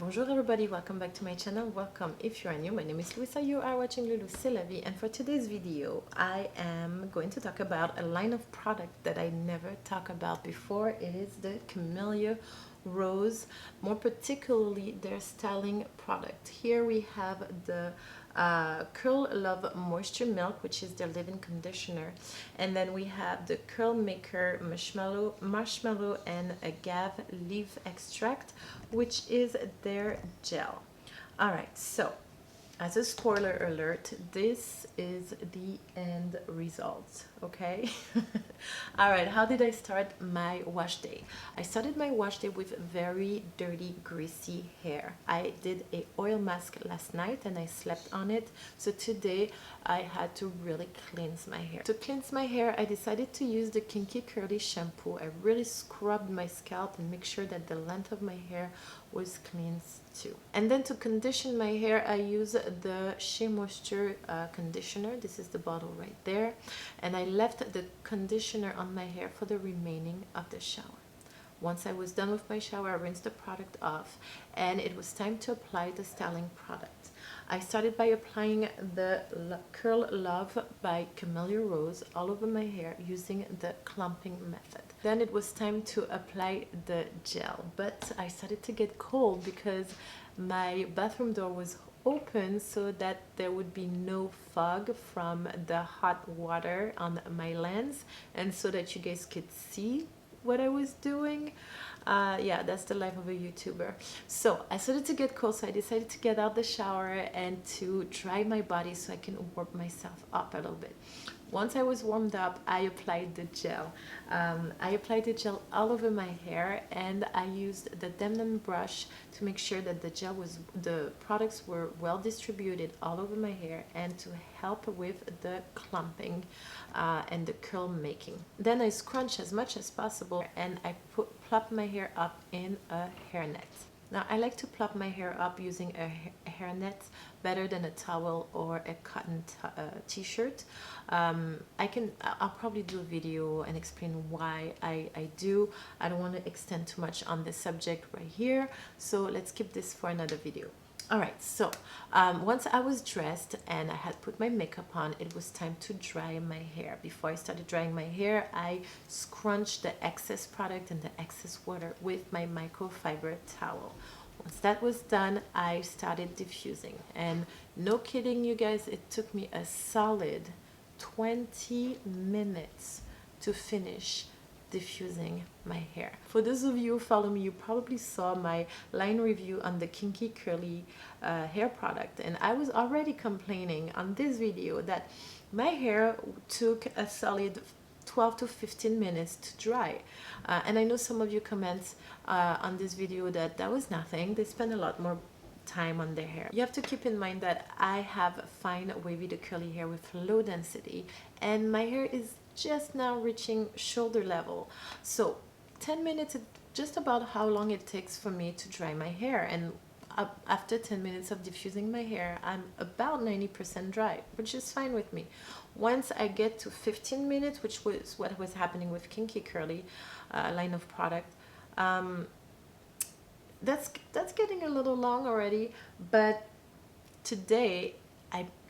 Bonjour everybody, welcome back to my channel. Welcome if you are new. My name is Luisa, you are watching Lulu C'est la vie, and for today's video I am going to talk about a line of product that I never talked about before. It is the Camilla Rose, more particularly their styling product. Here we have the Curl Love Moisture Milk, which is their leave-in conditioner, and then we have the Curl Maker Marshmallow and Agave Leaf Extract, which is their gel. All right, so as a spoiler alert, this is the end result, okay? All right, how did I start my wash day? I started my wash day with very dirty, greasy hair. I did a oil mask last night and I slept on it. So today I had to really cleanse my hair. To cleanse my hair, I decided to use the Kinky Curly shampoo. I really scrubbed my scalp and make sure that the length of my hair was cleansed too. And then to condition my hair, I use the Shea Moisture conditioner. This is the bottle right there, and I left the conditioner on my hair for the remaining of the shower. Once I was done with my shower, I rinsed the product off and it was time to apply the styling product. I started by applying the Curl Love by Camilla Rose all over my hair using the clumping method. Then it was time to apply the gel, but I started to get cold because my bathroom door was open so that there would be no fog from the hot water on my lens, and so that you guys could see what I was doing. Yeah, that's the life of a YouTuber. So I started to get cold, so I decided to get out the shower and to dry my body so I can warm myself up a little bit. Once I was warmed up, I applied the gel. I applied the gel all over my hair, and I used the Demnon brush to make sure that the products were well distributed all over my hair and to help with the clumping and the curl making. Then I scrunch as much as possible and I plop my hair up in a hairnet. Now I like to plop my hair up using a hairnet better than a towel or a cotton t-shirt. I'll probably do a video and explain why I do. I don't want to extend too much on this subject right here, so let's keep this for another video. Alright, so once I was dressed and I had put my makeup on, it was time to dry my hair. Before I started drying my hair, I scrunched the excess product and the excess water with my microfiber towel. Once that was done, I started diffusing. And no kidding you guys, it took me a solid 20 minutes to finish diffusing my hair. For those of you who follow me, you probably saw my line review on the Kinky Curly hair product, and I was already complaining on this video that my hair took a solid 12 to 15 minutes to dry, and I know some of you comment on this video that was nothing. They spend a lot more time on their hair. You have to keep in mind that I have fine wavy to curly hair with low density, and my hair is just now reaching shoulder level. So 10 minutes is just about how long it takes for me to dry my hair, and after 10 minutes of diffusing my hair, I'm about 90% dry, which is fine with me. Once I get to 15 minutes, which was what was happening with Kinky Curly line of product, that's getting a little long already, but today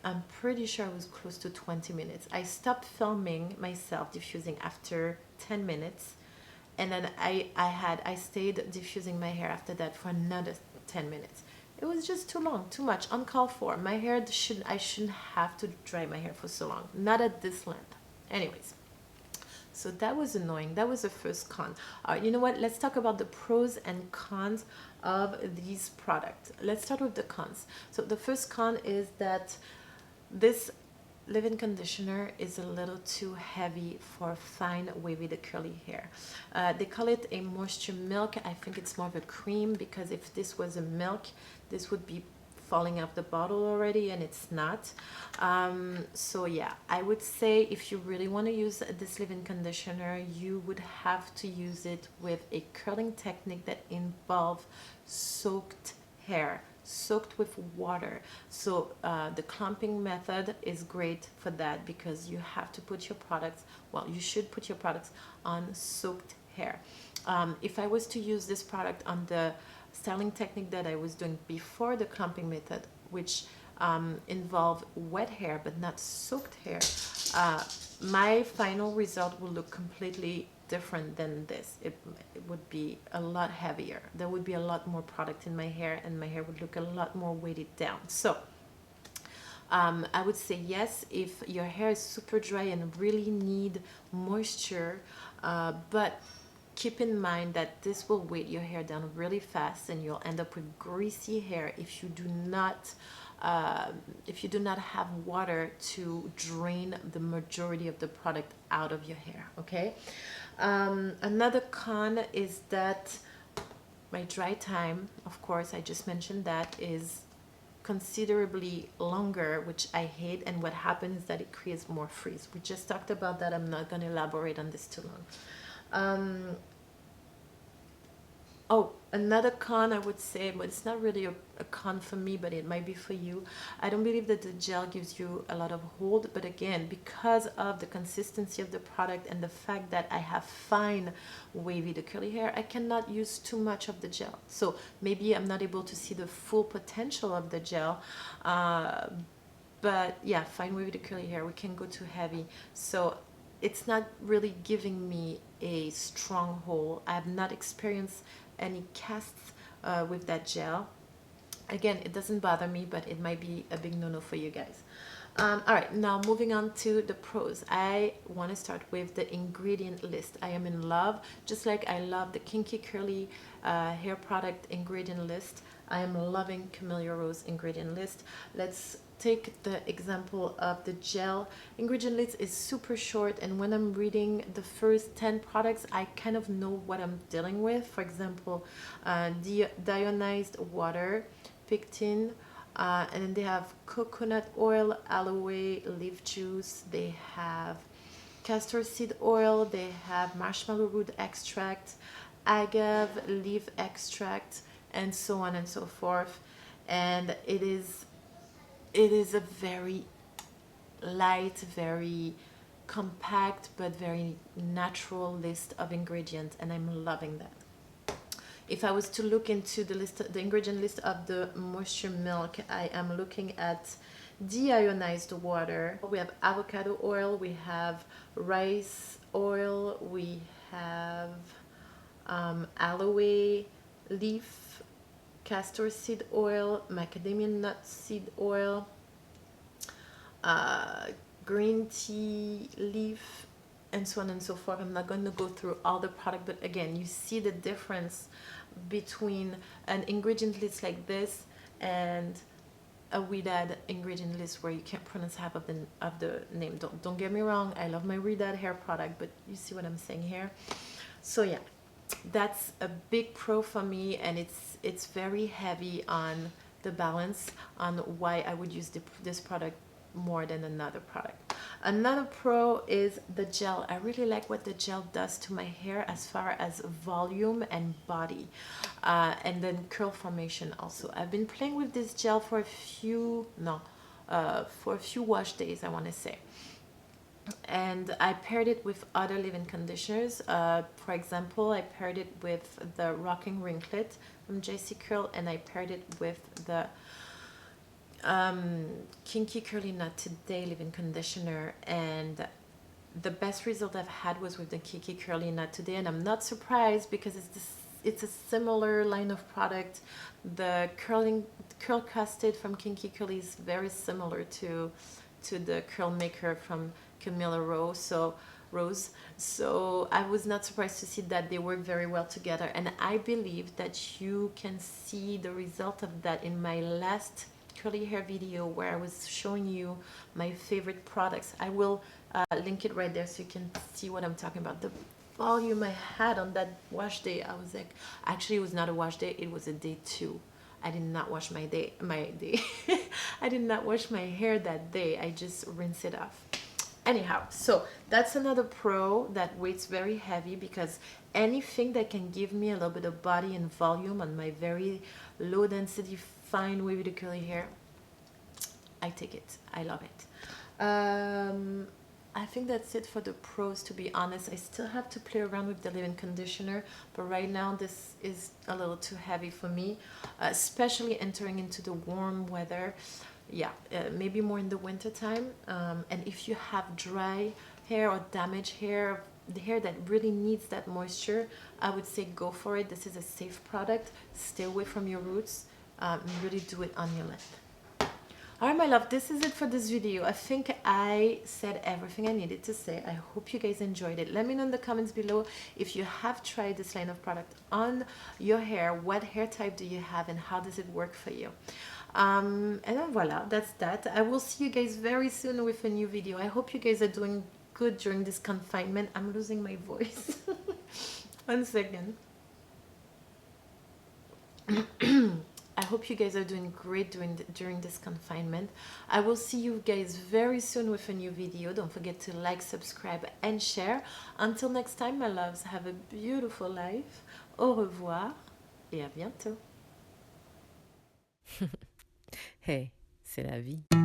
I'm pretty sure I was close to 20 minutes. I stopped filming myself diffusing after 10 minutes, and then I stayed diffusing my hair after that for another 10 minutes. It was just too long, too much, uncalled for. My hair I shouldn't have to dry my hair for so long, not at this length. Anyways, so that was annoying. That was the first con. You know what? Let's talk about the pros and cons of these products. Let's start with the cons. So the first con is that this leave-in conditioner is a little too heavy for fine wavy to curly hair. They call it a moisture milk. I think it's more of a cream, because if this was a milk, this would be falling off the bottle already, and it's not. So yeah, I would say if you really want to use this leave-in conditioner, you would have to use it with a curling technique that involves soaked hair, soaked with water. So the clumping method is great for that, because you have to put your products, well, you should put your products on soaked hair. If I was to use this product on the styling technique that I was doing before the clumping method, which involve wet hair but not soaked hair, my final result will look completely different than this. It would be a lot heavier. There would be a lot more product in my hair, and my hair would look a lot more weighted down. So I would say yes if your hair is super dry and really need moisture, but keep in mind that this will weight your hair down really fast, and you'll end up with greasy hair if you do not have water to drain the majority of the product out of your hair. Okay. Another con is that my dry time, of course, I just mentioned that, is considerably longer, which I hate, and what happens is that it creates more frizz. We just talked about that. I'm not going to elaborate on this too long. Oh, another con I would say, but it's not really a con for me, but it might be for you. I don't believe that the gel gives you a lot of hold, but again, because of the consistency of the product and the fact that I have fine wavy to curly hair, I cannot use too much of the gel. So maybe I'm not able to see the full potential of the gel. But yeah, fine wavy to curly hair, we can go too heavy. So it's not really giving me a strong hold. I have not experienced any casts with that gel. Again, it doesn't bother me, but it might be a big no-no for you guys. All right, now moving on to the pros. I want to start with the ingredient list. I am in love, just like I love the Kinky Curly hair product ingredient list. I am loving Camilla Rose ingredient list. Let's take the example of the gel. Ingredient list is super short, and when I'm reading the first 10 products, I kind of know what I'm dealing with. For example, deionized water, pectin, and then they have coconut oil, aloe, leaf juice, they have castor seed oil, they have marshmallow root extract, agave leaf extract, and so on and so forth. And it is a very light, very compact, but very natural list of ingredients, and I'm loving that. If I was to look into the ingredient list of the moisture milk, I am looking at deionized water. We have avocado oil, we have rice oil, we have aloe leaf, castor seed oil, macadamia nut seed oil, green tea leaf, and so on and so forth. I'm not going to go through all the product, but again, you see the difference between an ingredient list like this and a Widad ingredient list where you can't pronounce half of the name. Don't get me wrong, I love my Widad hair product, but you see what I'm saying here. So yeah, that's a big pro for me, and it's very heavy on the balance on why I would use this product more than another product. Another pro is the gel. I really like what the gel does to my hair as far as volume and body, and then curl formation also. I've been playing with this gel for a few wash days, I want to say, and I paired it with other leave-in conditioners. For example, I paired it with the Rocking Wrinklet from JC Curl, and I paired it with the Kinky Curly Not Today leave-in conditioner, and the best result I've had was with the Kinky Curly Not Today, and I'm not surprised because it's a similar line of product. The curl casted from Kinky Curly is very similar to the curl maker from Camilla Rose, so I was not surprised to see that they work very well together, and I believe that you can see the result of that in my last curly hair video where I was showing you my favorite products. I will link it right there so you can see what I'm talking about. The volume I had on that wash day, I was like, actually it was not a wash day, it was a day 2. I did not wash my day I did not wash my hair that day. I just rinsed it off. Anyhow, so that's another pro that weighs very heavy, because anything that can give me a little bit of body and volume on my very low density fine wavy to curly hair, I take it. I love it. I think that's it for the pros, to be honest. I still have to play around with the leave-in conditioner, but right now this is a little too heavy for me, especially entering into the warm weather. Yeah, maybe more in the winter time. And if you have dry hair or damaged hair, the hair that really needs that moisture, I would say go for it. This is a safe product. Stay away from your roots. And really do it on your length. Alright, my love, this is it for this video. I think I said everything I needed to say. I hope you guys enjoyed it. Let me know in the comments below if you have tried this line of product on your hair. What hair type do you have and how does it work for you? And then voila, that's that. I will see you guys very soon with a new video. I hope you guys are doing good during this confinement. I'm losing my voice. 1 second. I hope you guys are doing great during this confinement. I will see you guys very soon with a new video. Don't forget to like, subscribe, and share. Until next time, my loves, have a beautiful life. Au revoir et à bientôt. Hey, c'est la vie.